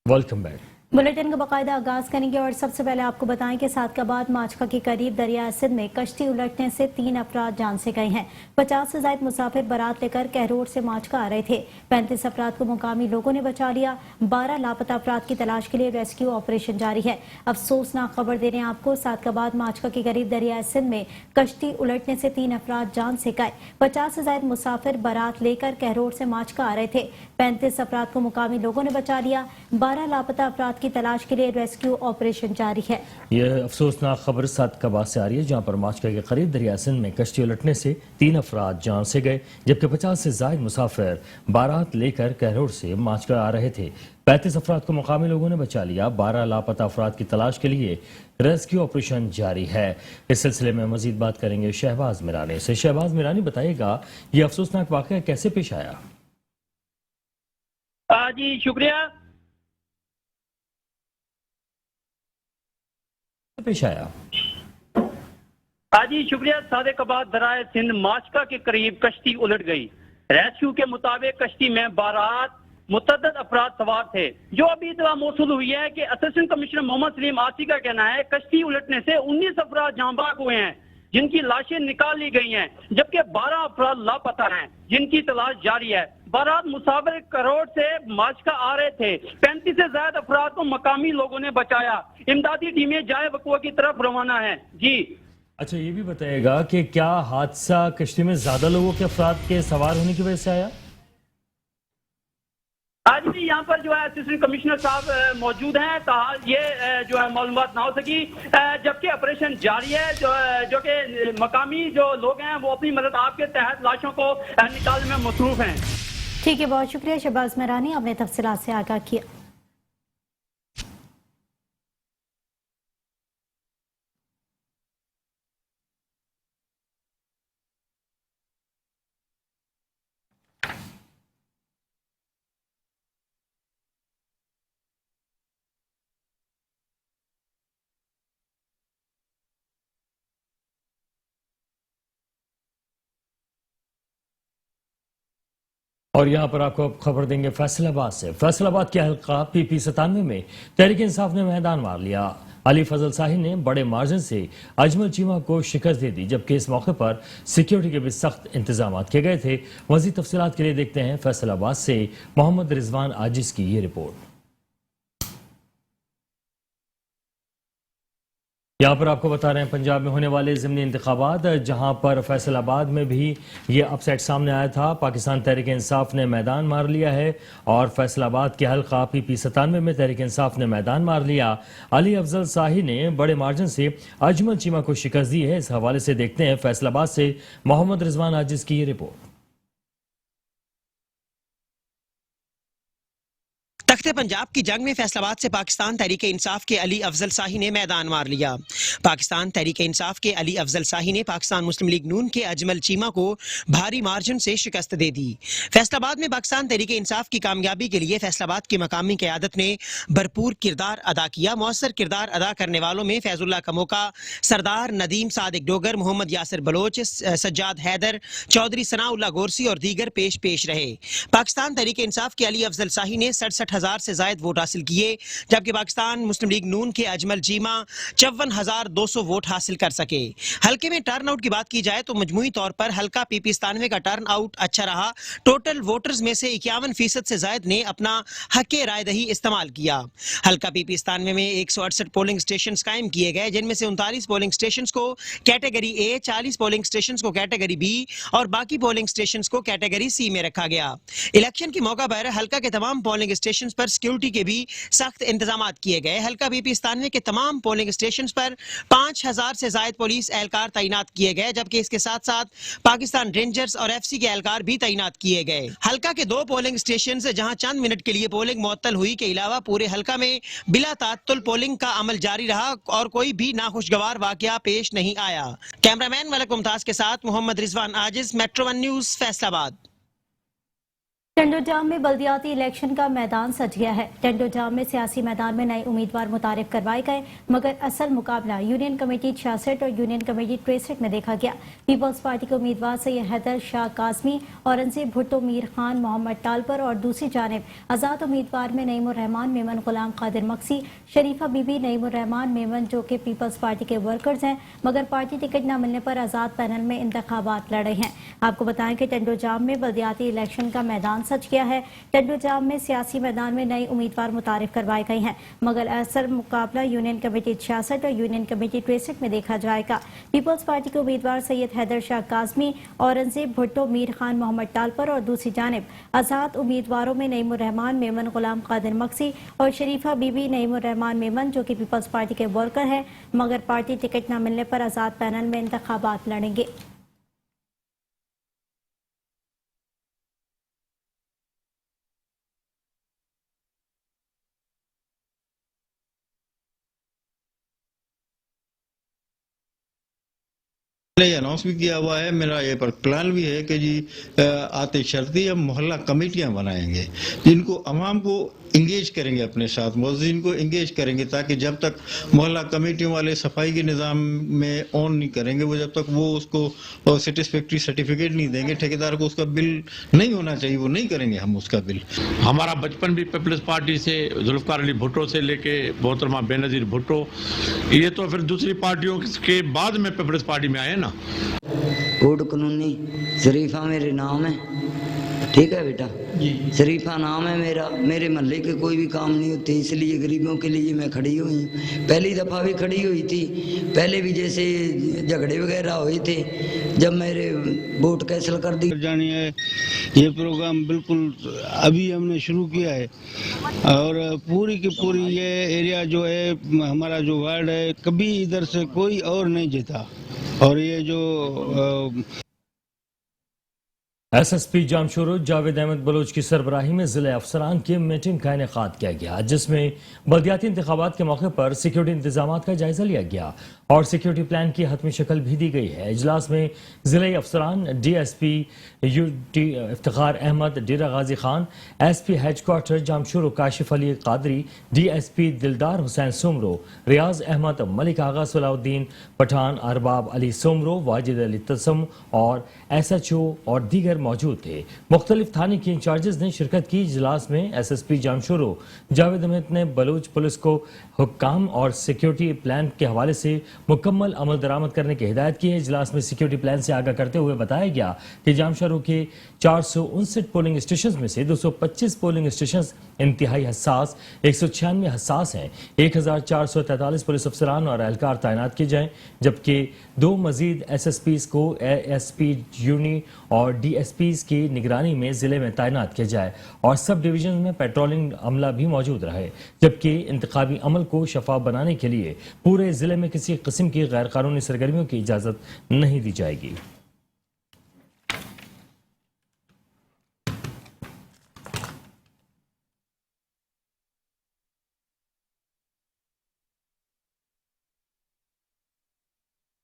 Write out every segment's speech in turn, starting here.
Welcome back. Bulletin का बाकायदा आगाज करेंगे और सबसे पहले आपको बताएं कि सादकाबाद माचका के करीब दरिया सिंध में कश्ती उलटने से 3 अफराद जान से गए हैं। 50 से ज्यादा मुसाफिर बारात लेकर कहरोड से माचका आ रहे थे। 35 अफराद को मुकामी लोगों ने बचा लिया। 12 लापता अफराद की तलाश के लिए रेस्क्यू ऑपरेशन जारी है। अफसोसनाक खबर दे रहे हैं आपको, सादकाबाद माचका के करीब दरिया सिंध में कश्ती उलटने से 3 अफराद जान से गए। 50 से ज्यादा मुसाफिर बारात लेकर कहरोड से माचका आ रहे थे। 35 अफराद को मुकामी लोगों ने बचा लिया। 12 लापता अफराद की तलाश के लिए रेस्क्यू ऑपरेशन जारी है। यह अफसोसनाक खबर सादकाबाद से आ रही है, जहां पर माचका के करीब दरिया सिंध में कश्ती उलटने से 3 अफराद जान से गए, जबकि 50 से ज्यादा मुसाफिर बारात लेकर कहरोड से माचका आ रहे थे। 35 अफराद को मुकामी लोगों ने बचा लिया। 12 लापता अफराद की तलाश के लिए रेस्क्यू ऑपरेशन जारी है। इस सिलसिले में मजीद बात करेंगे शहबाज मिरानी से। शहबाज मिरानी, बताइएगा ये अफसोसनाक वाकया कैसे पेश आया? जी शुक्रिया। पेश आया जी शुक्रिया। सादकाबाद दरिया सिंध माचका के करीब कश्ती उलट गई। रेस्क्यू के मुताबिक कश्ती में बारात मुतअद्दिद अफराद सवार थे। जो अभी इतला मौसूल हुई है कि असिस्टेंट कमिश्नर मोहम्मद सलीम आसी का कहना है कश्ती उलटने से 19 अफराद जाँ बाग हुए हैं, जिनकी लाशें निकाल ली गई हैं, जबकि 12 अफराद लापता हैं, जिनकी तलाश जारी है। बारात मुसाफिर करोड़ से माचका आ रहे थे। 35 से ज्यादा अफराद को मकामी लोगों ने बचाया। इमदादी टीमें जाए वकवा की तरफ रवाना है। जी अच्छा, ये भी बताइएगा कि क्या हादसा कश्ती में ज्यादा लोगों के अफराद के सवार होने की वजह से आया? आज भी यहाँ पर जो है असिस्टेंट कमिश्नर साहब मौजूद हैं, ताहाल ये जो है मालूमात ना हो सकी, जबकि ऑपरेशन जारी है। जो कि मकामी जो लोग हैं वो अपनी मदद आपके तहत लाशों को निकालने में मसरूफ हैं। ठीक है, बहुत शुक्रिया शहबाज मिरानी, आपने तफसीलात से आगाह किया। और यहाँ पर आपको खबर देंगे फैसलाबाद से। फैसलाबाद के हल्का PP 97 में तहरीक इंसाफ ने मैदान मार लिया। अली फजल साहिन ने बड़े मार्जिन से अजमल चीमा को शिकस्त दे दी, जबकि इस मौके पर सिक्योरिटी के भी सख्त इंतजाम किए गए थे। मजीद तफसीलात के लिए देखते हैं फैसलाबाद से मोहम्मद रिजवान आजिज की ये रिपोर्ट। यहाँ पर आपको बता रहे हैं पंजाब में होने वाले ज़िमनी इंतखाबात, जहाँ पर फैसलाबाद में भी ये अपसेट सामने आया था। पाकिस्तान तहरीक इंसाफ ने मैदान मार लिया है और फैसलाबाद के हल्का PP 97 में तहरीक इंसाफ ने मैदान मार लिया। अली अफजल शाही ने बड़े मार्जिन से अजमल चीमा को शिकस्त दी है। इस हवाले से देखते हैं फैसलाबाद से मोहम्मद रिजवान आजिज की ये रिपोर्ट। तख्ते पंजाब की जंग में फैसलाबाद से पाकिस्तान तहरीक इंसाफ के अली अफजल शाही ने मैदान मार लिया। पाकिस्तान तहरीक इंसाफ के अली अफजल शाही ने पाकिस्तान मुस्लिम लीग नून के अजमल चीमा को भारी मार्जिन से शिकस्त दे दी। फैसलाबाद में पाकिस्तान तहरीक इंसाफ की कामयाबी के लिए फैसलाबाद की मकामी क़यादत ने भरपूर किरदार अदा किया। मौसर किरदार अदा करने वालों में फैजुल्ला कमोका, सरदार नदीम सादिक डोगर, मोहम्मद यासिर बलोच, सज्जाद हैदर, चौधरी सनाउल्लाह गोरसी और दीगर पेश रहे। पाकिस्तान तहरीक इंसाफ के अली अफजल शाही ने 67,000 से ज्यादा वोट हासिल किए, जबकि पाकिस्तान मुस्लिम लीग नून के अजमल चीमा 54,200 वोट हासिल कर सके। हल्के में टर्न आउट की बात की जाए तो मजमूई तौर पर हल्का PP 97 का टर्न आउट अच्छा रहा। टोटल वोटर्स में से 51% से ज्यादा ने अपना हक राय दही इस्तेमाल किया। हल्का PP 97 में 168 पोलिंग स्टेशन कायम किए गए, जिनमें से 39 पोलिंग स्टेशन को कैटेगरी A, 40 पोलिंग स्टेशन को कैटेगरी B और बाकी पोलिंग स्टेशन को कैटेगरी C में रखा गया। इलेक्शन के मौका पर हल्का के तमाम पोलिंग स्टेशन पर सिक्योरिटी के भी सख्त इंतजाम किए गए। हल्का PP 97 के तमाम पोलिंग स्टेशन पर 5,000 से ज्यादा पुलिस एहलकार तैनात किए गए, जबकि इसके साथ साथ पाकिस्तान रेंजर्स और FC के एहलकार भी तैनात किए गए। हल्का के 2 पोलिंग स्टेशन जहां चंद मिनट के लिए पोलिंग मुअत्तल हुई के अलावा पूरे हल्का में बिला तात्तुल पोलिंग का अमल जारी रहा और कोई भी नाखुशगवार वाकया पेश नहीं आया। कैमरामैन मलक मुमताज के साथ मोहम्मद रिजवान आजिज, Metro 1 न्यूज, फैसलाबाद। टेंडोजाम में बल्दियाती इलेक्शन का मैदान सज गया है। टेंडोजाम में सियासी मैदान में नए उम्मीदवार मुतारिफ करवाए गए, मगर असल मुकाबला यूनियन कमेटी 66 और यूनियन कमेटी 63 में देखा गया। पीपल्स पार्टी के उम्मीदवार सैयद हैदर शाह काज़मी, औरंगजेब भुट्टो, मीर खान, मोहम्मद टालपर और दूसरी जानिब आज़ाद उम्मीदवार में नईमुर रहमान मेमन, गुलाम कादिर मक्सी, शरीफा बीबी, नईमुर रहमान मेमन जो कि पीपल्स पार्टी के वर्कर्स हैं, मगर पार्टी टिकट न मिलने पर आज़ाद पैनल में इंतखाबात लड़ रहे हैं। आपको बताएं कि टेंडोजाम में बल्दियाती इलेक्शन का मैदान सच गया है। टेंडोजाम में सियासी मैदान में नए उम्मीदवार मुतारिफ करवाए गए हैं, मगर असल मुकाबला यूनियन कमेटी 66 और यूनियन कमेटी 63 में देखा जाएगा। पीपल्स पार्टी के उम्मीदवार सैयद हैदर शाह काज़मी, औरंगजेब भुट्टो, मीर खान, मोहम्मद टालपर और दूसरी जानिब आज़ाद उम्मीदवारों में नईमुर रहमान मेमन, गुलाम कादिर मक्सी और शरीफा बीबी, नईमुर रहमान मेमन जो कि पीपल्स पार्टी के वर्कर हैं, मगर पार्टी टिकट न मिलने पर आज़ाद पैनल में इंतखाबात लड़ेंगे। अनाउंस भी किया हुआ है, मेरा ये पर प्लान भी है कि जी आते शर्ती हम मोहल्ला कमेटियां बनाएंगे जिनको अवाम को इंगेज करेंगे, अपने साथ मुअज़्ज़िन को इंगेज करेंगे, ताकि जब तक मोहल्ला कमेटियों वाले सफाई के निज़ाम में ऑन नहीं करेंगे, वो जब तक वो उसको सेटिस्फैक्ट्री सर्टिफिकेट नहीं देंगे, ठेकेदार को उसका बिल नहीं होना चाहिए, वो नहीं करेंगे हम उसका बिल। हमारा बचपन भी पीपल्स पार्टी से, जुल्फ़िकार अली भुट्टो से लेके मोहतरमा बेनज़ीर भुट्टो, ये तो फिर दूसरी पार्टियों के बाद में पीपल्स पार्टी में आए ना। कोड कानूनी शरीफा मेरे नाम है, ठीक है बेटा जी, शरीफा नाम है मेरा। मेरे महल्ले के कोई भी काम नहीं होते, इसलिए गरीबों के लिए मैं खड़ी हुई हूँ। पहली दफ़ा भी खड़ी हुई थी, पहले भी जैसे झगड़े वगैरह हुए थे, जब मेरे वोट कैंसिल कर दी जानी है। ये प्रोग्राम बिल्कुल अभी हमने शुरू किया है और पूरी की पूरी ये एरिया जो है, हमारा जो वार्ड है, कभी इधर से कोई और नहीं जीता। और ये जो एसएसपी जामशोरो जावेद अहमद बलोच की सरबराही में जिले अफसरान की मीटिंग का इनेकाद किया गया, जिसमें बल्दियाती इंतखाबात के मौके पर सिक्योरिटी इंतजाम का जायजा लिया गया और सिक्योरिटी प्लान की हतमी शक्ल भी दी गई है। इजलास में जिले अफसरान, DSP Iftikhar Ahmed, Dera Ghazi Khan, SP headquarter Jamshoro Kashif Ali Qadri, DSP Dildar Hussain Soomro, रियाज अहमद, मलिक आगा सलाउद्दीन पठान, अरबाब अली सोमरो, वाजिद अली तसम और एसएचओ और दीगर मौजूद थे। मुख्तलिफ थाने के इंचार्जेस ने शिरकत की। इजलास में एसएसपी जामशोरो जावेद अहमद ने बलूच पुलिस को हुक्काम और सिक्योरिटी प्लान के हवाले से मुकम्मल अमल दरामद करने की हिदायत की है। इजलास में सिक्योरिटी प्लान से आगाह करते हुए बताया गया कि जामशोरो के 459 पोलिंग स्टेशन में से 225 पोलिंग स्टेशन इंतहाई हसास, 196 हसास हैं। 1443 पुलिस अफसरान और एहलकार तैनात किए जाएं, जबकि 2 मजीद एसएसपीज को एएसपी यूनी और डीएसपीज की निगरानी में जिले में तैनात किया जाए और सब डिवीजन में पेट्रोलिंग अमला भी मौजूद रहे, जबकि इंतखाबी अमल को शफाफ बनाने के लिए पूरे जिले में किसी किस्म की गैर कानूनी सरगर्मियों की इजाजत नहीं दी जाएगी।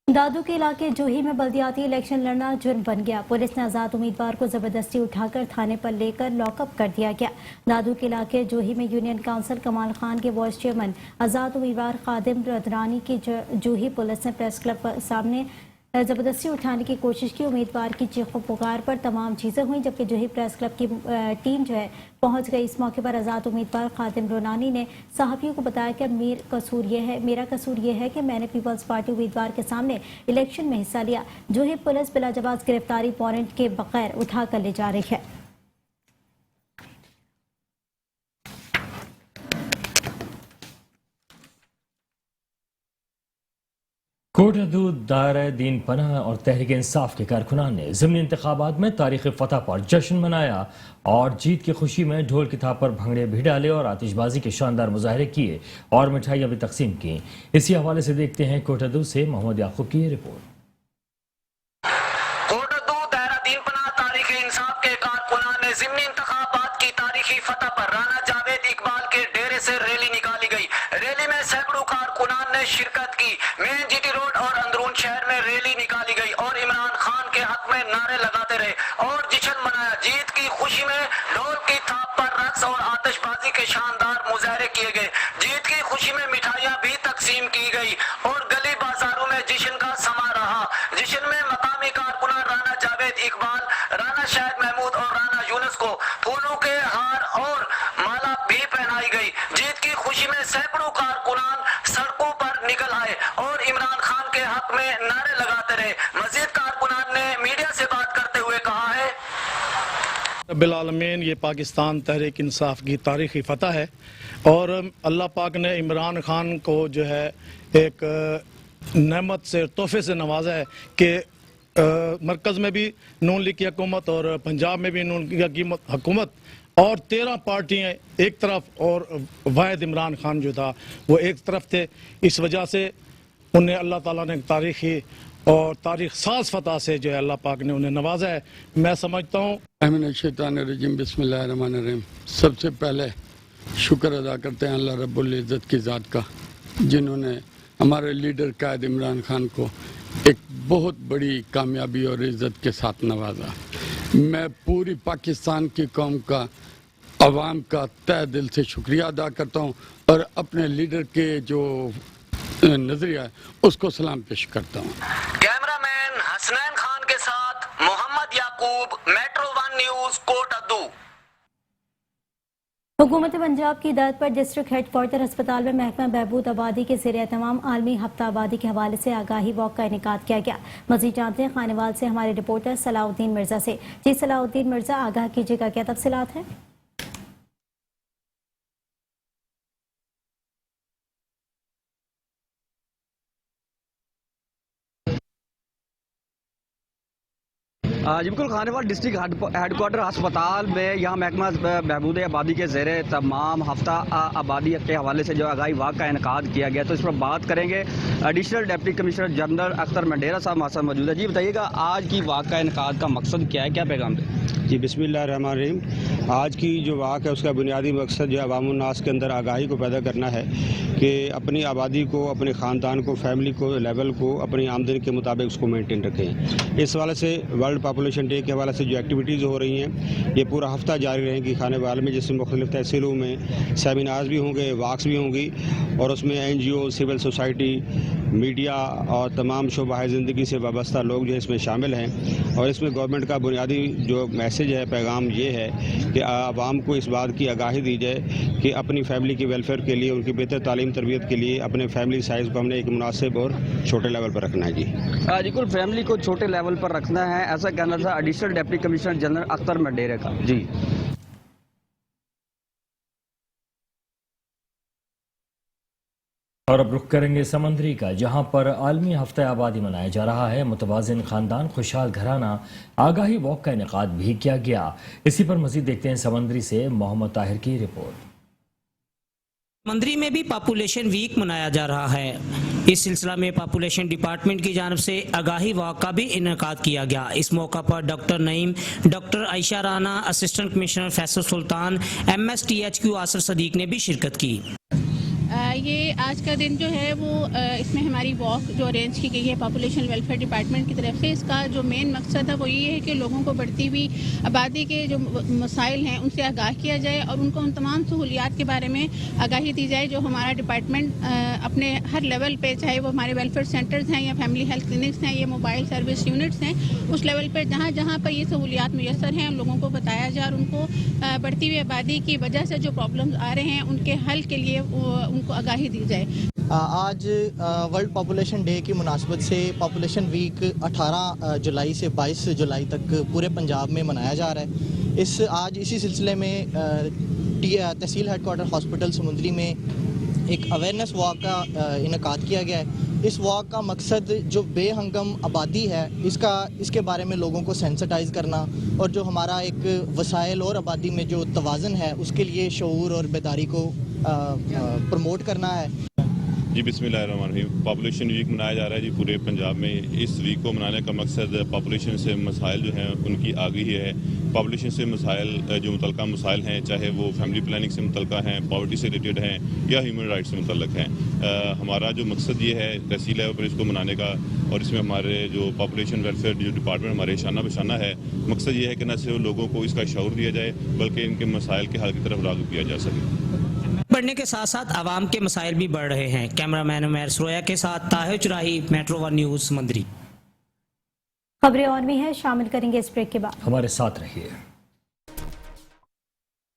दादू के इलाके जूही में बल्दियाती इलेक्शन लड़ना जुर्म बन गया। पुलिस ने आज़ाद उम्मीदवार को जबरदस्ती उठाकर थाने पर लेकर लॉकअप कर दिया गया। दादू के इलाके जूही में यूनियन काउंसिल कमाल खान के वाइस चेयरमैन आज़ाद उम्मीदवार खादिम रदरानी की जूही पुलिस ने प्रेस क्लब सामने जबरदस्ती उठाने की कोशिश की। उम्मीदवार की चीखों पुकार पर तमाम चीज़ें हुई, जबकि जूही प्रेस क्लब की टीम जो है पहुंच गई। इस मौके पर आज़ाद उम्मीदवार खादिम रोनानी ने सहाफ़ियों को बताया कि मेरा कसूर ये है कि मैंने पीपल्स पार्टी उम्मीदवार के सामने इलेक्शन में हिस्सा लिया। जूही पुलिस बिलाजवाज़ गिरफ्तारी वारंट के बगैर उठा कर ले जा रही है। कोटअदू दायरा दीन पनाह और तहरीक इंसाफ के कारकुनान ने ज़िमनी इंतखाबात में तारीख़ फतह पर जश्न मनाया और जीत की खुशी में ढोल की थाप पर भंगड़े भी डाले और आतिशबाजी के शानदार मुजाहरे किए और मिठाइयाँ भी तकसीम की। इसी हवाले से देखते हैं कोटअदू से मोहम्मद याकूब की रिपोर्ट। कोटअदू दायरा दीन पनाह तारीख़ इंसाफ के कारकुनान ने ज़िमनी इंतखाबात की तारीखी फतह पर राना जावेद इकबाल के डेरे से रैली निकाली गई। रैली में सैकड़ों कारकुनान ने शिरकत की। मेन जीटी रोड और अंदरून शहर में रैली निकाली गई और इमरान खान के हक में नारे लगाते रहे और जश्न मनाया। जीत की खुशी में رقص اور آتشبازی کے شاندار مظاہرے کیے گئے. جیت کی خوشی میں مٹھائیاں بھی تقسیم کی گئی اور گلی بازاروں میں جشن کا سما رہا. جشن میں مقامی کارکنان رانا جاوید اقبال، رانا شاہد محمود اور رانا یونس کو پھولوں کے ہار اور مالا بھی پہنائی گئی. جیت کی خوشی میں سینکڑوں کارکنان سڑکوں پر نکل آئے اور عمران خان کے حق میں نعرے لگاتے رہے. مزید کارکنان نے میڈیا سے بات کرتے ہوئے کہا ہے رب العالمین، یہ پاکستان تحریک انصاف کی تاریخی فتح ہے اور اللہ پاک نے عمران خان کو جو ہے ایک نعمت سے، تحفے سے نوازا ہے کہ مرکز میں بھی نون لیگ کی حکومت اور پنجاب میں بھی نون لیگ کی حکومت اور 13 پارٹیاں ایک طرف اور واحد عمران خان جو تھا وہ ایک طرف تھے. اس وجہ سے انہیں اللہ تعالیٰ نے تاریخی اور تاریخ ساز فتح سے جو ہے اللہ پاک نے انہیں نوازا ہے. میں سمجھتا ہوں من الشیطان الرجیم، بسم اللہ الرحمن الرحیم. سب سے پہلے شکر ادا کرتے ہیں اللہ رب العزت کی ذات کا، جنہوں نے ہمارے لیڈر قائد عمران خان کو ایک بہت بڑی کامیابی اور عزت کے ساتھ نوازا. میں پوری پاکستان کی قوم کا، عوام کا تہ دل سے شکریہ ادا کرتا ہوں اور اپنے لیڈر کے جو نظریہ ہے اس کو سلام پیش کرتا ہوں. کیمرہ مین حسنین خان کے ساتھ محمد یعقوب، میٹرو 1 نیوز، کوٹ ادو. حکومت پنجاب کی ہدایت پر ڈسٹرکٹ ہیڈ کوارٹر ہسپتال میں محکمہ بہبود آبادی کے زیر اہتمام عالمی ہفتہ آبادی کے حوالے سے آگاہی واک کا انعقاد کیا گیا. مزید جانتے ہیں خانوال سے ہمارے رپورٹر صلاح الدین مرزا سے. جی صلاح الدین مرزا، آگاہ کیجیے گا، کیا تفصیلات ہیں؟ جی بالکل، خانوال ڈسٹرکٹ ہیڈ کوارٹر ہسپتال میں یہاں محکمہ بہبود آبادی کے زیر تمام ہفتہ آبادی کے حوالے سے جو آگاہی واک کا انعقاد کیا گیا، تو اس پر بات کریں گے. Additional deputy commissioner general Akhtar Mundera صاحب ہمارے ساتھ موجود ہے. جی بتائیے گا، آج کی واک کا انعقاد کا مقصد کیا ہے، کیا پیغام دیں؟ جی بسم اللہ الرحمن الرحیم. آج کی جو واک ہے اس کا بنیادی مقصد جو عوام الناس کے اندر آگاہی کو پیدا کرنا ہے کہ اپنی آبادی کو، اپنے خاندان کو، فیملی کو، لیول کو اپنی آمدنی کے مطابق اس کو مینٹین رکھیں. اس حوالے سے ورلڈ پاپولیشن ڈے کے حوالے سے جو ایکٹیویٹیز ہو رہی ہیں یہ پورا ہفتہ جاری رہیں گی خانوال میں، جس میں مختلف تحصیلوں میں سیمینارز بھی ہوں گے، واکس بھی ہوں گی اور اس میں NGO، سول سوسائٹی، میڈیا اور تمام شعبہ زندگی سے وابستہ لوگ جو اس میں شامل ہیں. اور اس میں گورنمنٹ کا بنیادی جو میسج ہے، پیغام یہ ہے کہ عوام کو اس بات کی آگاہی دی جائے کہ اپنی فیملی کی ویلفیئر کے لیے، ان کی بہتر تعلیم تربیت کے لیے اپنے فیملی سائز کو ہم نے ایک مناسب اور چھوٹے لیول پر رکھنا ہے. جی بالکل، فیملی کو چھوٹے لیول پر رکھنا ہے، ایسا کہنا تھا additional deputy commissioner general Akhtar Mundere کا. جی اور اب رخ کریں گے سمندری کا، جہاں پر عالمی ہفتہ آبادی منایا جا رہا ہے. متوازن خاندان خوشحال گھرانہ آگاہی واک کا انعقاد بھی کیا گیا. اسی پر مزید دیکھتے ہیں سمندری سے محمد طاہر کی رپورٹ. سمندری میں بھی پاپولیشن ویک منایا جا رہا ہے. اس سلسلہ میں پاپولیشن ڈپارٹمنٹ کی جانب سے آگاہی واک کا بھی انعقاد کیا گیا. اس موقع پر ڈاکٹر نعیم، ڈاکٹر عائشہ رانا، اسسٹنٹ کمشنر فیصل سلطان، MSTHQ آصر صدیق نے بھی شرکت کی. یہ آج کا دن جو ہے وہ اس میں ہماری واک جو ارینج کی گئی ہے پاپولیشن ویلفیئر ڈپارٹمنٹ کی طرف سے، اس کا جو مین مقصد ہے وہ یہ ہے کہ لوگوں کو بڑھتی ہوئی آبادی کے جو مسائل ہیں ان سے آگاہ کیا جائے اور ان کو ان تمام سہولیات کے بارے میں آگاہی دی جائے جو ہمارا ڈپارٹمنٹ اپنے ہر لیول پہ، چاہے وہ ہمارے ویلفیئر سینٹرز ہیں یا فیملی ہیلتھ کلینکس ہیں یا موبائل سروس یونٹس ہیں، اس لیول پر جہاں جہاں پر یہ سہولیات میسر ہیں ان لوگوں کو بتایا جائے اور ان کو بڑھتی ہوئی آبادی کی وجہ سے جو پرابلمز آ رہے ہیں ان کے حل کے لیے ان کو آگاہی دی جائے. آج ورلڈ پاپولیشن ڈے کی مناسبت سے پاپولیشن ویک 18 جولائی سے 22 جولائی تک پورے پنجاب میں منایا جا رہا ہے. آج اسی سلسلے میں تحصیل ہیڈ کوارٹر ہاسپٹل سمندری میں ایک اویئرنیس واک کا انعقاد کیا گیا ہے. اس واک کا مقصد جو بے ہنگم آبادی ہے اس کے بارے میں لوگوں کو سینسٹائز کرنا اور جو ہمارا ایک وسائل اور آبادی میں جو توازن ہے اس کے لیے شعور اور بیداری کو پروموٹ کرنا ہے. जी बिस्मिल्लाहिर्रहमानिर्रहीम। पॉपुलेशन वीक मनाया जा रहा है जी पूरे पंजाब में। इस वीक को मनाने का मकसद पॉपुलेशन से मसाइल जो हैं उनकी आगाही है। पॉपुलेशन से मसाइल जो मुतल्लिका मसाइल हैं, चाहे वो फैमिली प्लानिंग से मुतल्लिका हैं, पॉवर्टी से रिलेटेड हैं या ह्यूमन राइट्स से मुतल्लिक हैं। हमारा जो मकसद ये है तहसील लेवल पर इसको मनाने का, और इसमें हमारे जो पॉपुलेशन वेलफेयर जो डिपार्टमेंट हमारे शाना बशाना है, मकसद ये है कि न सिर्फ लोगों को इसका शऊर दिया जाए बल्कि इनके मसाइल के हल की तरफ राग़िब किया जा सके। बढ़ने के साथ साथ आवाम के मसाइल भी बढ़ रहे हैं। कैमरामैन उमैर सरोया के साथ ताहिर चुराही, मेट्रो 1 न्यूज़, मंदरी। खबरें और भी हैं, शामिल करेंगे इस ब्रेक के बाद। हमारे साथ रहिए।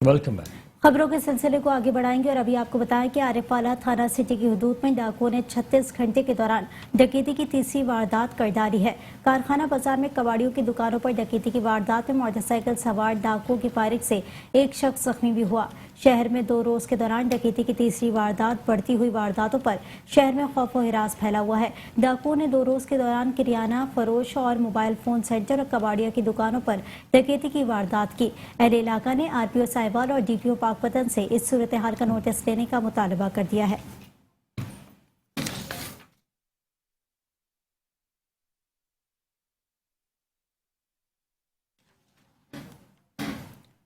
Welcome back. खबरों के सिलसिले को आगे बढ़ाएंगे और अभी आपको बताएं कि आरिफवाला थाना सिटी की हदूद में डाकुओं ने 36 घंटे के दौरान डकैती की तीसरी वारदात कर डाली है। कारखाना बाजार में कबाड़ियों की दुकानों पर डकैती की वारदात में मोटरसाइकिल सवार डाकुओं की फायरिंग से एक शख्स जख्मी भी हुआ। शहर में 2 रोज के दौरान डकैती की तीसरी वारदात। बढ़ती हुई वारदातों पर शहर में खौफ व हिरास फैला हुआ है। डाकुओं ने 2 रोज के दौरान किरियाना फरोश और मोबाइल फोन सेंटर और कबाड़िया की दुकानों पर डकैती की वारदात की। अहले इलाका ने RPO साहिवाल और DPO पाकपतन से इस सूरत हाल का नोटिस लेने का मुतालबा कर दिया है।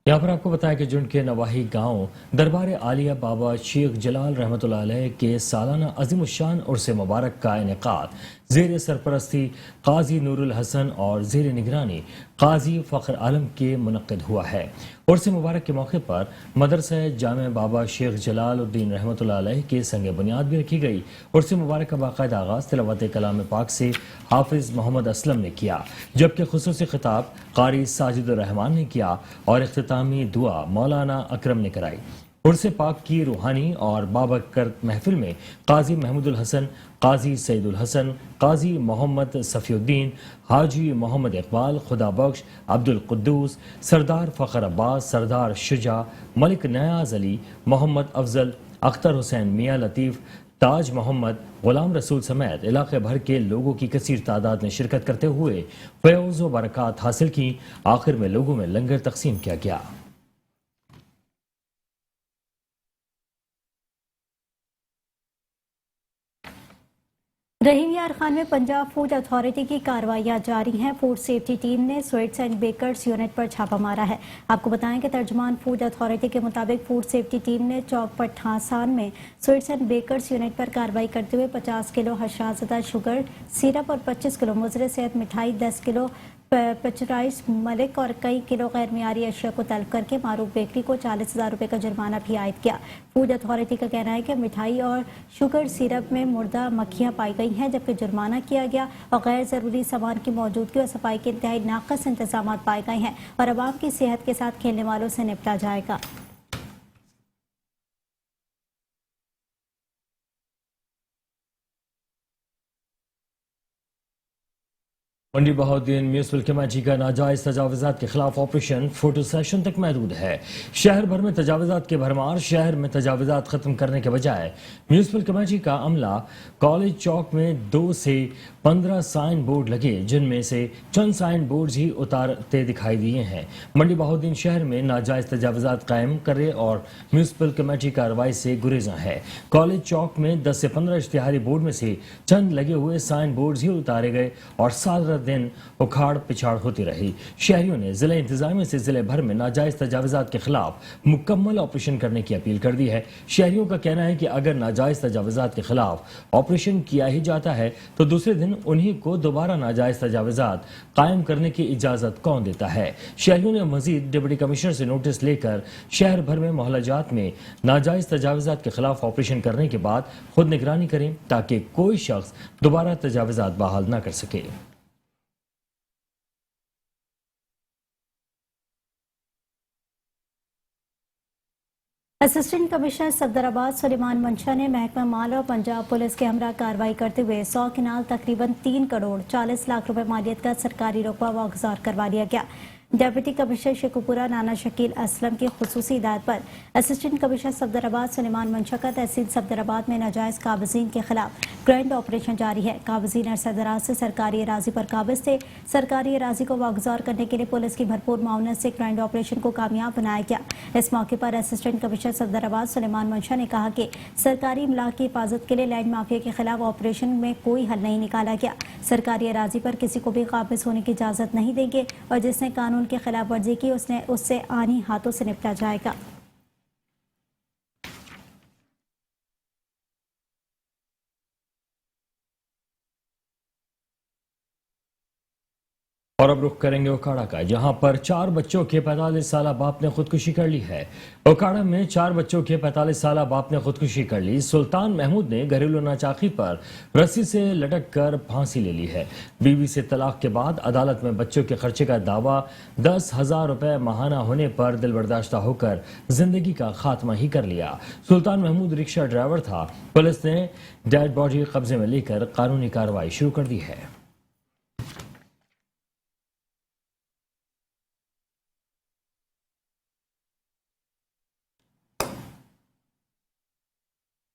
यहाँ पर आपको बताया कि जुंड के नवाही गांव दरबार आलिया बाबा शेख जलाल रहमतुल्लाह अलैह के सालाना अज़ीमुश्शान उर्स मुबारक का इनेकाद ज़ेर सरपरस्ती काजी नूरुल हसन और ज़ेर निगरानी काजी फ़ख्र आलम के मुनक़्क़िद हुआ है। उर्स मुबारक के मौके पर मदरसा जामे बाबा शेख जलालुद्दीन रहमतुल्लाह अलैह के संग बुनियाद भी रखी गई। उर्स मुबारक का बाकायदा आगाज़ तिलावत कलाम पाक से हाफिज़ मोहम्मद असलम ने किया, जबकि खुसूसी खिताब क़ारी साजिदुर रहमान ने किया और इख्तितामी दुआ मौलाना अकरम ने कराई। उर्स पाक की रूहानी और बाबरकत महफिल में काजी महमूदुल हसन, काजी सईदुल हसन, काजी मोहम्मद सफ़ीउद्दीन, हाजी मोहम्मद इकबाल, खुदा बख्श, अब्दुल कुद्दूस, सरदार फ़ख्र अब्बास, सरदार शुजा, मलिक नयाज अली, मोहम्मद अफजल, अख्तर हुसैन, मियाँ लतीफ़, ताज मोहम्मद, गुलाम रसूल समेत इलाके भर के लोगों की कसीर तादाद में शिरकत करते हुए फैज़ व बरक़ात हासिल की। आखिर में लोगों में लंगर तकसीम किया गया। रहीम यार खान में पंजाब फूड अथॉरिटी की कार्रवाइयां जारी हैं। फूड सेफ्टी टीम ने स्वीट्स एंड बेकर्स यूनिट पर छापा मारा है। आपको बताएं कि तर्जुमान फूड अथॉरिटी के मुताबिक फूड सेफ्टी टीम ने चौक पर ठासान में स्वीट्स एंड बेकर्स यूनिट पर कार्रवाई करते हुए 50 किलो हशराज़दा शुगर सिरप और 25 किलो मुज़र सेहत मिठाई, 10 किलो पेचराइज मलिक और कई किलो गैर मियारी अशिया को तलब करके मारूफ बेकरी को 40,000 रुपये का जुर्माना भी आयद किया। फूड अथॉरिटी का कहना है कि मिठाई और शुगर सिरप में मुर्दा मक्खियां पाई गई हैं, जबकि जुर्माना किया गया और गैर ज़रूरी सामान की मौजूदगी और सफाई के इंतहाई नाक़िस इंतजाम पाए गए हैं और आवाम की सेहत के साथ खेलने वालों से निपटा जाएगा। मंडी बहाउद्दीन म्यूनिसिपल कमेटी का नाजायज तजावजात के खिलाफ ऑपरेशन फोटो सेशन तक महदूद है। शहर भर में तजावजात के भरमार। शहर में तजावजात खत्म करने के बजाय म्यूनिसिपल कमेटी का अमला कॉलेज चौक में 2 से 15 साइन बोर्ड लगे, जिनमें से चंद साइन बोर्ड ही उतारते दिखाई दिए हैं। मंडी बहाउद्दीन शहर में नाजायज तजावजात कायम करे और म्यूनिसिपल कमेटी कार्रवाई से गुरेजा है। कॉलेज चौक में 10 से 15 इश्तिहारी बोर्ड में से चंद लगे हुए साइन बोर्ड ही उतारे गए और सारा दिन उखाड़ पिछाड़ होती रही। शहरियों ने जिला इंतजामिया से जिले भर में नाजायज तजावजात के खिलाफ मुकम्मल ऑपरेशन करने की अपील कर दी है। शहरियों का कहना है कि अगर नाजायज तजावजात के खिलाफ ऑपरेशन किया ही जाता है तो दूसरे दिन उन्हीं को दोबारा नाजायज तजावजात कायम करने की इजाजत कौन देता है। शहरियों ने मजीद डिप्टी कमिश्नर से नोटिस लेकर शहर भर में मोहल्लाजात में नाजायज तजावजात के खिलाफ ऑपरेशन करने के बाद खुद निगरानी करें ताकि कोई शख्स दोबारा तजावजात बहाल न कर सके। असिस्टेंट कमिश्नर सफदराबाद सुलेमान मंशा ने महकमा माल और पंजाब पुलिस के हमरा कार्रवाई करते हुए 100 किनाल तकरीबन 3 करोड़ 40 लाख रुपए मालियत का सरकारी रकबा वागुजार करवा लिया गया। डिप्टी कमिश्नर शेखुपुरा नाना शकील असलम की खुसूसी हिदायत पर असिस्टेंट कमिश्नर सफदराबाद सुलेमान मंशा का तहसील सफदराबाद में नाजायज काबजीन के खिलाफ ग्रैंड ऑपरेशन जारी है। काबजीन अरसा दराज से सरकारी अराजी पर काबिज थे। सरकारी अराजी को वागुजार करने के लिए पुलिस की भरपूर माउनत से ग्रैंड ऑपरेशन को कामयाब बनाया गया। इस मौके पर असिस्टेंट कमिश्नर सफदराबाद सुलेमान मंशा ने कहा कि सरकारी इमलाक की हिफाजत के लिए लैंड माफिया के खिलाफ ऑपरेशन में कोई हल नहीं निकाला गया। सरकारी अराजी पर किसी को भी काबिज होने की इजाजत नहीं देंगे और जिसने कानून की खिलाफ वर्जी की उससे आनी हाथों से निपटा जाएगा। और अब रुख करेंगे ओकाड़ा का, जहां पर 4 बच्चों के 45 साल बाप ने खुदकुशी कर ली है। ओकाड़ा में 4 बच्चों के 45 साल बाप ने खुदकुशी कर ली। सुल्तान महमूद ने घरेलू नाचाकी पर रस्सी से लटक कर फांसी ले ली है। बीवी से तलाक के बाद अदालत में बच्चों के खर्चे का दावा 10,000 रुपए माहाना होने पर दिल बर्दाश्ता होकर जिंदगी का खात्मा ही कर लिया। सुल्तान महमूद रिक्शा ड्राइवर था। पुलिस ने डेड बॉडी कब्जे में लेकर कानूनी कार्रवाई शुरू कर दी है।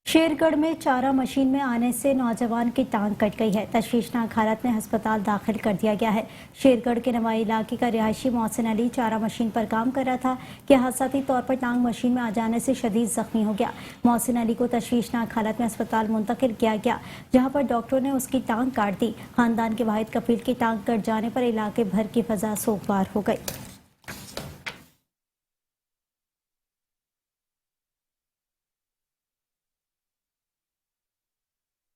शेरगढ़ में चारा मशीन में आने से नौजवान की टांग कट गई है। तशवीशनाक हालत में अस्पताल दाखिल कर दिया गया है। शेरगढ़ के नवाई इलाके का रिहायशी मोहसिन अली चारा मशीन पर काम कर रहा था कि हादसाती तौर पर टांग मशीन में आ जाने से शदीद जख्मी हो गया। मोहसिन अली को तशवीशनाक हालत में अस्पताल मुंतकिल किया गया, जहाँ पर डॉक्टरों ने उसकी टांग काट दी। खानदान के वाहिद कफील की टांग कट जाने पर इलाके भर की फजा सोगवार हो गई।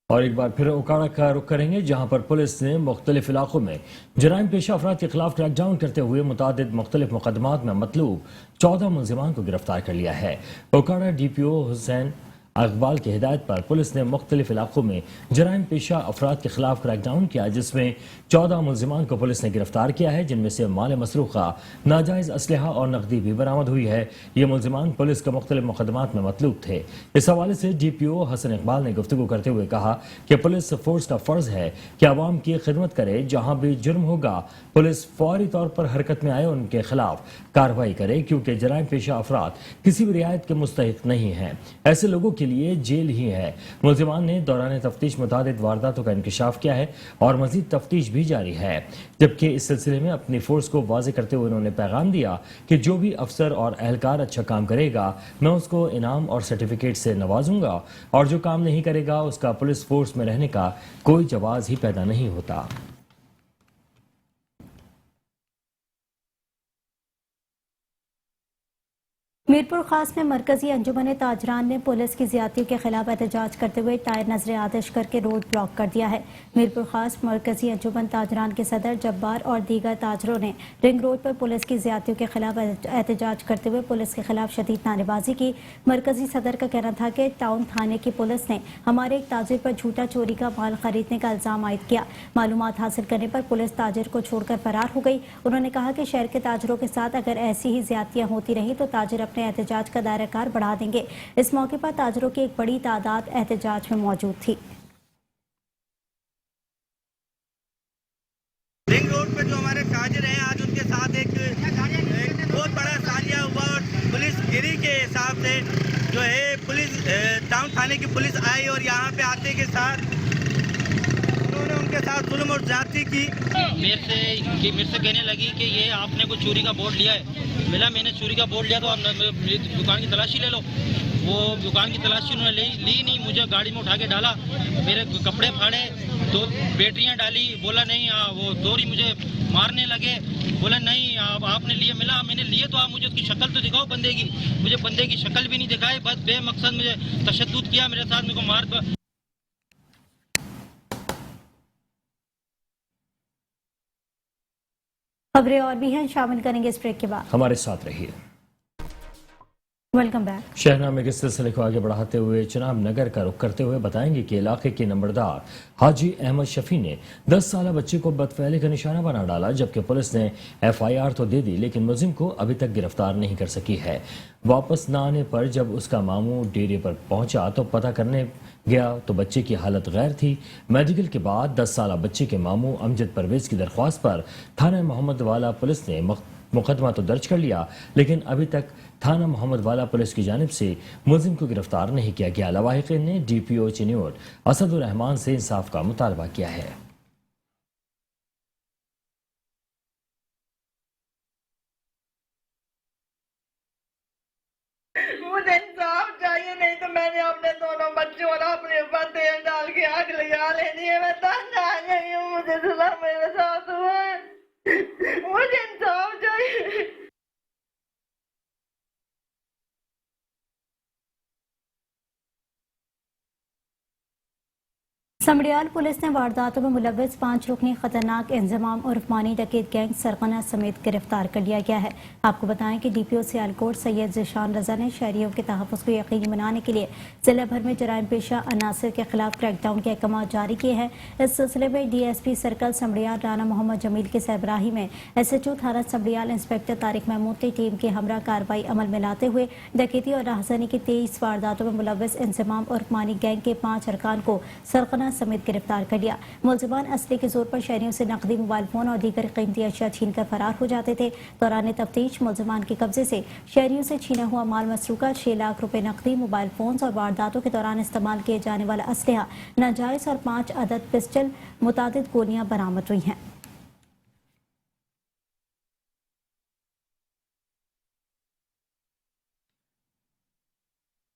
और एक बार फिर ओकाड़ा का रुख करेंगे, जहां पर पुलिस ने मुख्तलिफ इलाकों में जराइम पेशा अफराद के खिलाफ क्रैकडाउन करते हुए मुतादिद मुख्तलिफ मुकदमात में मतलूब 14 मुलजिमान को गिरफ्तार कर लिया है। ओकाड़ा DPO हुसैन अकबाल की हिदायत पर पुलिस ने मुख्तलिफ इलाकों में जराइम पेशा अफराद के खिलाफ क्रैकडाउन किया, जिसमें 14 मुलजिमान को पुलिस ने गिरफ्तार किया है, जिनमें से माल मसरूखा, नाजायज असलहा और नकदी भी बरामद हुई है। ये मुलजिमान पुलिस के मुख्तलिफ मुकदमात में मतलूब थे। इस हवाले से DPO हसन इकबाल ने गुफ्तगू करते हुए कहा कि पुलिस फोर्स का फर्ज है कि आवाम की खिदमत करे। जहां भी जुर्म होगा पुलिस फौरी तौर पर हरकत में आए, उनके खिलाफ कार्रवाई करे, क्योंकि जराइम पेशा अफराद किसी भी रियायत के मुस्तहिक नहीं हैं। ऐसे लोगों के लिए जेल ही है। मुलजिमान ने दौरान तफ्तीश मुतादिद वारदातों का इंकशाफ किया है और मजीद तफ्तीश भी जारी है। जबकि इस सिलसिले में अपनी फोर्स को वाज़ेह करते हुए उन्होंने पैगाम दिया कि जो भी अफसर और एहलकार अच्छा काम करेगा मैं उसको इनाम और सर्टिफिकेट से नवाजूंगा, और जो काम नहीं करेगा उसका पुलिस फोर्स में रहने का कोई जवाज ही पैदा नहीं होता। मीरपुर खास में मरकजी अंजुमन ताजरान ने पुलिस की ज्यादतियों के खिलाफ एहतजाज करते हुए टायर नजर आतिश करके रोड ब्लॉक कर दिया है। मीरपुर खास मरकजी अंजुमन ताजरान के सदर जब्बार और दीगर ताजरों ने रिंग रोड पर पुलिस की ज्यादतियों के खिलाफ एहतजाज करते हुए पुलिस के खिलाफ शदीद नारेबाजी की। मरकजी सदर का कहना था कि टाउन थाने की पुलिस ने हमारे एक ताजिर पर झूठा चोरी का माल खरीदने का इल्जाम आयद किया। मालूमात हासिल करने पर पुलिस ताजिर को छोड़कर फरार हो गई। उन्होंने कहा कि शहर के ताजरों के साथ अगर ऐसी ही ज्यादतियां होती रही तो ताजिर अपने एहतजाज का दायरा कार बढ़ा देंगे। इस मौके पर ताजरों की एक बड़ी तादाद एहतजाज में मौजूद थी। रिंग रोड पर जो हमारे ताजिर हैं, आज उनके साथ एक बहुत बड़ा सालिया हुआ और पुलिस गिरी के हिसाब से जो है पुलिस टाउन थाने की पुलिस आई और यहाँ पे आते के साथ उन्होंने उनके साथ जुल्म और ज्यादती की। मेरे से कहने लगी कि ये आपने कोई चोरी का बोर्ड लिया है। मिला मैंने चोरी का बोर्ड लिया तो मेरी दुकान की तलाशी ले लो। वो दुकान की तलाशी उन्होंने ली नहीं, मुझे गाड़ी में उठा के डाला, मेरे कपड़े फाड़े, 2 बैटरियां डाली, बोला नहीं वो दोरी मुझे मारने लगे, बोला नहीं आपने लिए। मिला मैंने लिए तो आप मुझे उसकी शक्ल तो दिखाओ बंदे की। मुझे बंदे की शक्ल भी नहीं दिखाई, बस बेमकसद मुझे तशद्दुद किया, मेरे साथ मेरे को मार। खबरें और भी हैं, शामिल करेंगे इस ब्रेक के बाद। हमारे साथ रहिए। Welcome back. शहरनामे के सिलसिले को आगे बढ़ाते हुए चनाब नगर का रुख करते हुए बताएंगे कि इलाके के नंबरदार हाजी अहमद शफी ने 10 साल बच्चे को बदफैली का निशाना बना डाला, जबकि पुलिस ने FIR तो दे दी लेकिन मुलजिम को अभी तक गिरफ्तार नहीं कर सकी है। वापस न आने पर जब उसका मामू डेरे पर पहुंचा तो पता करने गया तो बच्चे की हालत गैर थी। मेडिकल के बाद 10 साल बच्चे के मामू अमजद परवेज की दरख्वास्त पर थाना मोहम्मद वाला पुलिस ने मुकदमा तो दर्ज कर लिया, लेकिन अभी तक थाना मोहम्मद वाला पुलिस की जानिब से मुलजिम को गिरफ्तार नहीं किया गया। लवाहिकीन ने DPO चिन्योट असदुर रहमान से इंसाफ का मुतालबा किया है। मुझे इंसाफ चाहिए, नहीं तो मैंने अपने दोनों बच्चों और अपने ऊपर तेल डाल के आग लगा लेनी है। मैं तंग आ गई हूँ, मुझे सुना मेरे साथ हुआ है, मुझे इंसाफ चाहिए। समड़ियाल पुलिस ने वारदातों में मुलव्वस 5 रुकनी खतरनाक इंजमाम उर्फ मानी डकैत गैंग सरगना समेत गिरफ्तार कर लिया गया है। आपको बताएं कि DPO सियालकोट सैयद ज़ीशान रजा ने शहरियों के तहफ़्फ़ुज़ को यकीनी बनाने के लिए ज़िला भर में जराइम पेशा अनासर के खिलाफ क्रैकडाउन के अहकाम जारी किए हैं। इस सिलसिले में DSP सर्कल समड़ियाल राना मोहम्मद जमील के सरबराही में SHO थाना समड़ियाल इंस्पेक्टर तारिक महमूद की टीम के हमरा कार्रवाई अमल में लाते हुए डकैती और राहज़नी की 23 वारदातों में मुलव्वस इंजमाम उर्फ मानी गैंग के 5 अरकान को सरगना समेत गिरफ्तार कर लिया। मुलजिमान असले के जोर पर शहरियों से नकदी, मोबाइल फोन और दीगर कीमती अशिया छीन कर फरार हो जाते थे। दौरान तफ्तीश मुलजिमान के कब्जे से शहरियों से छीना हुआ माल मसरूका 6 लाख रुपए नकदी, मोबाइल फोन और वारदातों के दौरान इस्तेमाल किए जाने वाला असलहा नाजायज और 5 अदद पिस्टल, मुतादिद गोलियां बरामद हुई हैं।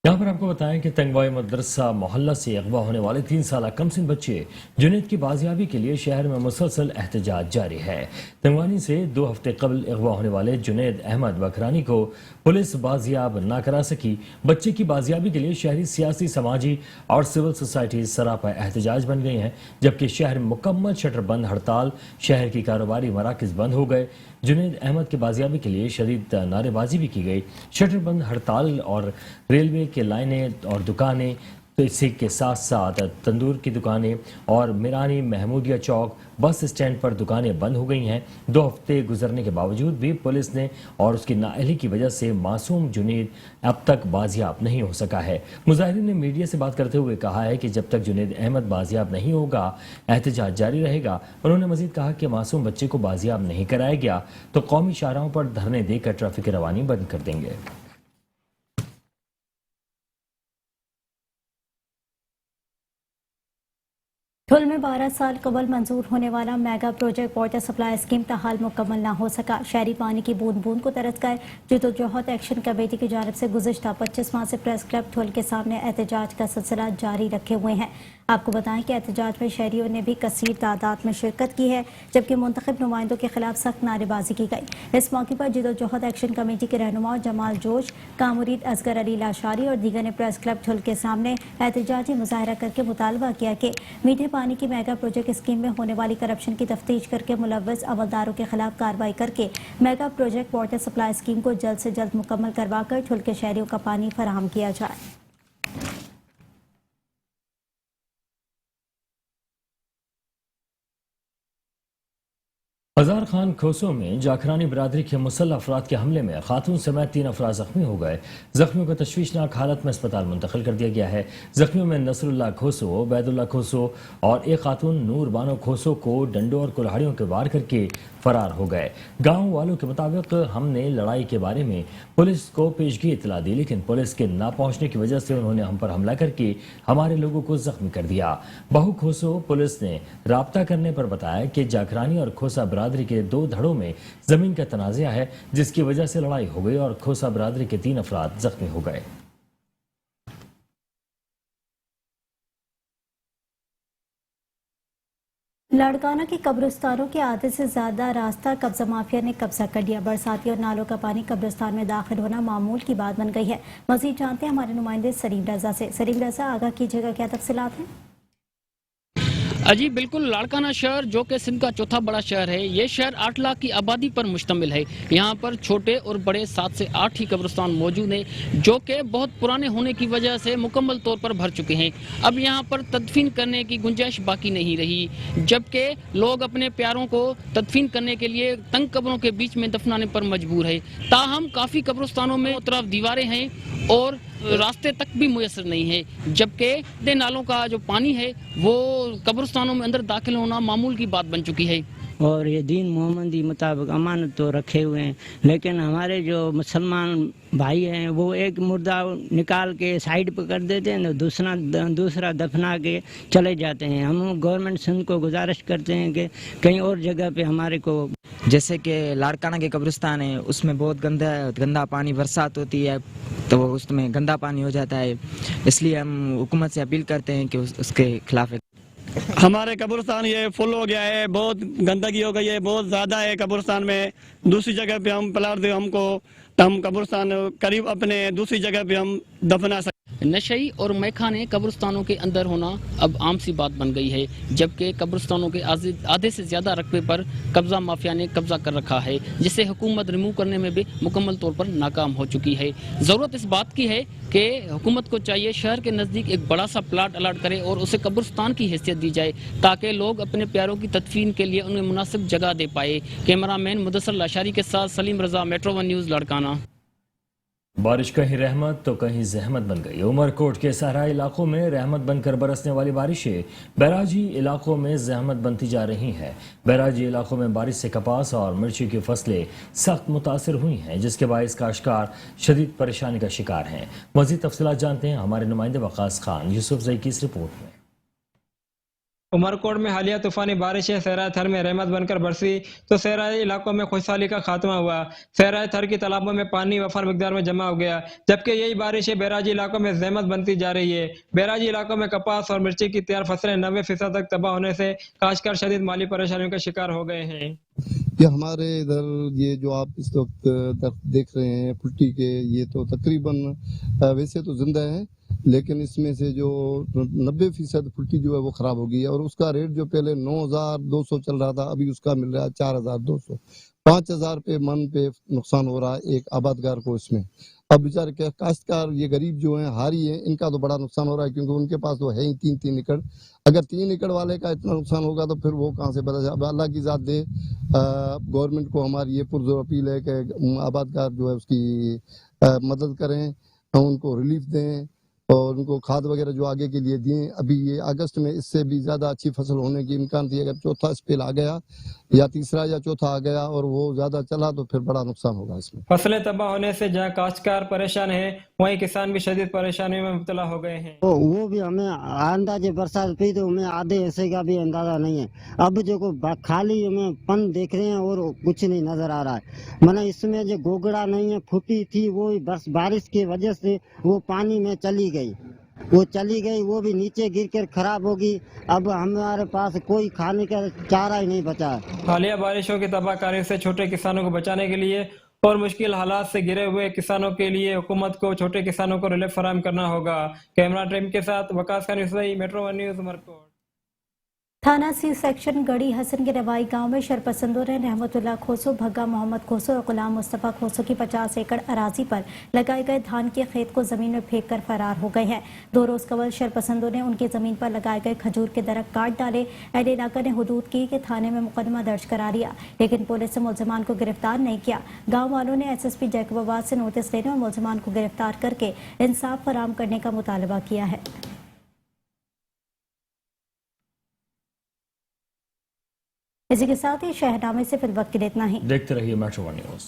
यहाँ पर आपको बताएं कि तंगवाई मदरसा मोहल्ला से अगवा होने वाले 3 साल कमसिन बच्चे जुनैद की बाजियाबी के लिए शहर में मुसलसल एहतजाज जारी है। तंगवानी से 2 हफ्ते कबल अगवा होने वाले जुनैद अहमद बकरानी को पुलिस बाजियाब ना करा सकी। बच्चे की बाजियाबी के लिए शहरी सियासी, समाजी और सिविल सोसाइटी सरापा एहतजाज बन गई हैं, जबकि शहर में मुकम्मल शटर बंद हड़ताल, शहर की कारोबारी मराकज बंद हो गए। जुनैद अहमद की बाजियाबी के लिए शदीद नारेबाजी भी की गई। शटर बंद हड़ताल और रेलवे के लाइनें और दुकानें, तो इसी के साथ साथ तंदूर की दुकानें और मिरानी महमूदिया चौक बस स्टैंड पर दुकानें बंद हो गई हैं। 2 हफ्ते गुजरने के बावजूद भी पुलिस ने और उसकी नाअहली की वजह से मासूम जुनैद अब तक बाजियाब नहीं हो सका है। मुजाहिरीन ने मीडिया से बात करते हुए कहा है कि जब तक जुनैद अहमद बाजियाब नहीं होगा एहतजाज जारी रहेगा। उन्होंने मजीद कहा कि मासूम बच्चे को बाजियाब नहीं कराया गया तो कौमी शाहराहों पर धरने देकर ट्रैफिक रवानी बंद कर देंगे। ठुल में 12 साल कबल मंजूर होने वाला mega project water supply scheme ताहाल मुकम्मल न हो सका। शहरी पानी की बूंद बूंद को तरस गए। जदोजहद एक्शन कमेटी की जानिब से गुज़िश्ता 25 माह से प्रेस क्लब ठुल के सामने एहतजाज का सिलसिला जारी रखे हुए हैं। आपको बताएं कि एहतजाज में शहरियों ने भी कसीर तादाद में शिरकत की है, जबकि मुंतखब नुमाइंदों के खिलाफ सख्त नारेबाजी की गई। इस मौके पर जदोजहद एक्शन कमेटी के रहनुमा जमाल जोश, कामुरीद असगर अली लाशारी और दीगर ने प्रेस क्लब ठुल के सामने एहतजाजी मुजाहरा करके मुतालबा किया कि मीठे पानी की मेगा प्रोजेक्ट स्कीम में होने वाली करप्शन की तफ्तीश करके मुलव्वस अमलदारों के खिलाफ कार्रवाई करके mega project water supply scheme को जल्द से जल्द मुकम्मल करवाकर ठुल के शहरियों का पानी फराहम किया जाए। हजार खान खोसो में जाखरानी बरादरी के मुसल्लह अफराद के हमले में खातून समेत 3 अफराद जख्मी हो गए। जख्मियों को तशवीशनाक हालत में अस्पताल मुंतकिल कर दिया गया है। जख्मियों में नसरुल्लाह खोसो, बैदुल्लाह खोसो और एक खातून नूर बानो खोसो को डंडों और कुल्हाड़ियों के वार करके फरार हो गए। गांव वालों के मुताबिक हमने लड़ाई के बारे में पुलिस को पेशगी इतला दी, लेकिन पुलिस के ना पहुंचने की वजह से उन्होंने हम पर हमला करके हमारे लोगों को जख्मी कर दिया। बहु खोसो पुलिस ने राब्ता करने पर बताया कि जाखरानी और खोसा बरादरी के 2 धड़ों में जमीन का तनाज़ा है, जिसकी वजह से लड़ाई हो गई और खोसा बरादरी के 3 अफराद जख्मी हो गए। लाड़काना के कब्रिस्तानों के आधे से ज्यादा रास्ता कब्जा माफिया ने कब्जा कर लिया। बरसाती और नालों का पानी कब्रिस्तान में दाखिल होना मामूल की बात बन गई है। मजीद जानते हैं हमारे नुमाइंदे सलीम रजा से। सलीम रजा, आगाह कीजिएगा, क्या तफसीलात हैं? जी बिल्कुल, लाड़काना शहर जो कि सिंध का चौथा बड़ा शहर है, ये शहर 8 लाख की आबादी पर मुश्तमिल है। यहाँ पर छोटे और बड़े 7 से 8 ही कब्रिस्तान मौजूद हैं, जो कि बहुत पुराने होने की वजह से मुकम्मल तौर पर भर चुके हैं। अब यहाँ पर तदफीन करने की गुंजाइश बाकी नहीं रही, जबकि लोग अपने प्यारों को तदफीन करने के लिए तंग कब्रों के बीच में दफनाने पर मजबूर है। ताहम काफ़ी कब्रिस्तानों में तरफ दीवारें हैं और रास्ते तक भी मुयसर नहीं है, जबकि नालों का जो पानी है वो कब्रिस्तानों में अंदर दाखिल होना मामूल की बात बन चुकी है। اور یہ دین محمدی مطابق امانت تو رکھے ہوئے ہیں، لیکن ہمارے جو مسلمان بھائی ہیں وہ ایک مردہ نکال کے سائڈ پہ کر دیتے ہیں، دوسرا دفنا کے چلے جاتے ہیں۔ ہم گورنمنٹ سندھ کو گزارش کرتے ہیں کہ کہیں اور جگہ پہ ہمارے کو، جیسے کہ لاڑکانہ کے قبرستان ہے، اس میں بہت گندا پانی برسات ہوتی ہے تو اس میں گندا پانی ہو جاتا ہے، اس لیے ہم حکومت سے اپیل کرتے ہیں کہ اس کے خلاف ہمارے قبرستان یہ فل ہو گیا ہے، بہت گندگی ہو گئی ہے، بہت زیادہ ہے قبرستان میں۔ دوسری جگہ پہ ہم پلاٹ دے ہم قبرستان قریب اپنے دوسری جگہ پہ ہم دفنا سکتے۔ نشئی اور میخانے قبرستانوں کے اندر ہونا اب عام سی بات بن گئی ہے، جبکہ قبرستانوں کے آدھے سے زیادہ رقبے پر قبضہ مافیا نے قبضہ کر رکھا ہے، جسے حکومت ریموو کرنے میں بھی مکمل طور پر ناکام ہو چکی ہے۔ ضرورت اس بات کی ہے کہ حکومت کو چاہیے شہر کے نزدیک ایک بڑا سا پلاٹ الاٹ کرے اور اسے قبرستان کی حیثیت دی جائے، تاکہ لوگ اپنے پیاروں کی تدفین کے لیے انہیں مناسب جگہ دے پائے۔ کیمرہ مین مدثر لاشاری کے ساتھ سلیم رضا، میٹرو ون نیوز، لاڑکانہ۔ بارش کہیں رحمت تو کہیں زحمت بن گئی۔ عمر کوٹ کے صحرائی علاقوں میں رحمت بن کر برسنے والی بارشیں بیراجی علاقوں میں زحمت بنتی جا رہی ہیں۔ بیراجی علاقوں میں بارش سے کپاس اور مرچی کی فصلیں سخت متاثر ہوئی ہیں، جس کے باعث کاشتکار شدید پریشانی کا شکار ہیں۔ مزید تفصیلات جانتے ہیں ہمارے نمائندے وقاص خان یوسف زئی کی اس رپورٹ میں۔ عمرکوٹ میں حالیہ طوفانی بارشیں صحرائے تھر میں رحمت بن کر برسی تو صحرائی علاقوں میں خوشحالی کا خاتمہ ہوا۔ صحرائے تھر کی تالابوں میں پانی وفر مقدار میں جمع ہو گیا، جبکہ یہی بارشیں بیراجی علاقوں میں زحمت بنتی جا رہی ہے۔ بیراجی علاقوں میں کپاس اور مرچی کی تیار فصلیں 90% تک تباہ ہونے سے کاشتکار شدید مالی پریشانیوں کا شکار ہو گئے ہیں۔ یہ ہمارے ادھر یہ جو آپ اس وقت دیکھ رہے ہیں پھٹی کے، یہ تو تقریباً ویسے تو زندہ ہیں، لیکن اس میں سے جو 90% پھٹی جو ہے وہ خراب ہو گئی ہے، اور اس کا ریٹ جو پہلے 9200 چل رہا تھا ابھی اس کا مل رہا ہے 4200، 5000 پہ من پہ نقصان ہو رہا ہے ایک آبادگار کو۔ اس میں اب بیچارے کاشتکار یہ غریب جو ہیں ہاری ہیں، ان کا تو بڑا نقصان ہو رہا ہے، کیونکہ ان کے پاس تو ہے ہی 3 ایکڑ۔ اگر 3 ایکڑ والے کا اتنا نقصان ہوگا تو پھر وہ کہاں سے بتا جائے۔ اب اللہ کی ذات دے، گورنمنٹ کو ہماری یہ پرزور اپیل ہے کہ آبادگار جو ہے اس کی مدد کریں، ان کو ریلیف دیں اور ان کو کھاد وغیرہ جو آگے کے لیے دیں۔ ابھی یہ اگست میں اس سے بھی زیادہ اچھی فصل ہونے کی امکان تھی، اگر چوتھا اسپیل آ گیا یا تیسرا یا چوتھا آ گیا اور وہ زیادہ چلا تو پھر بڑا نقصان ہوگا اس میں۔ فصلیں تباہ ہونے سے جہاں کاشتکار پریشان ہیں، وہیں کسان بھی شدید پریشانیوں میں مبتلا ہو گئے ہیں۔ وہ بھی ہمیں اندازے برسات پی تو ہمیں آدھے حصے کا بھی اندازہ نہیں ہے۔ اب جو خالی ہمیں پن دیکھ رہے ہیں اور کچھ نہیں نظر آ رہا ہے، مطلب اس میں جو گوگڑا نہیں ہے، پھوٹی تھی وہ بارش کی وجہ سے وہ پانی میں چلی گئی، وہ بھی نیچے گر کر خراب ہوگی۔ اب ہمارے پاس کوئی کھانے کا چارہ ہی نہیں بچا۔ حالیہ بارشوں کی تباہ کاری سے چھوٹے کسانوں کو بچانے کے لیے اور مشکل حالات سے گرے ہوئے کسانوں کے لیے حکومت کو چھوٹے کسانوں کو ریلیف فراہم کرنا ہوگا۔ کیمرہ ٹیم کے ساتھ وقاص خان یوسف، میٹرو ون نیوز، عمرکوٹ۔ تھانہ سی سیکشن گڑی حسن کے روائی گاؤں میں شرپسندوں نے رحمت اللہ کھوسو، بھگا محمد کھوسو اور غلام مصطفیٰ کھوسو کی 50 ایکڑ اراضی پر لگائے گئے دھان کے کھیت کو زمین میں پھینک کر فرار ہو گئے ہیں۔ 2 روز قبل شرپسندوں نے ان کی زمین پر لگائے گئے کھجور کے درخت کاٹ ڈالے۔ اہل علاقہ نے حدود کی کہ تھانے میں مقدمہ درج کرا لیا، لیکن پولیس نے ملزمان کو گرفتار نہیں کیا۔ گاؤں والوں نے SSP جیکب آباد سے نوٹس لینے اور ملزمان کو گرفتار کر کے انصاف فراہم کرنے کا مطالبہ کیا ہے۔ اسی کے ساتھ ہی شہرنامے سے فی الوقت کے لیے اتنا ہی۔ دیکھتے رہیے میٹرو ون نیوز۔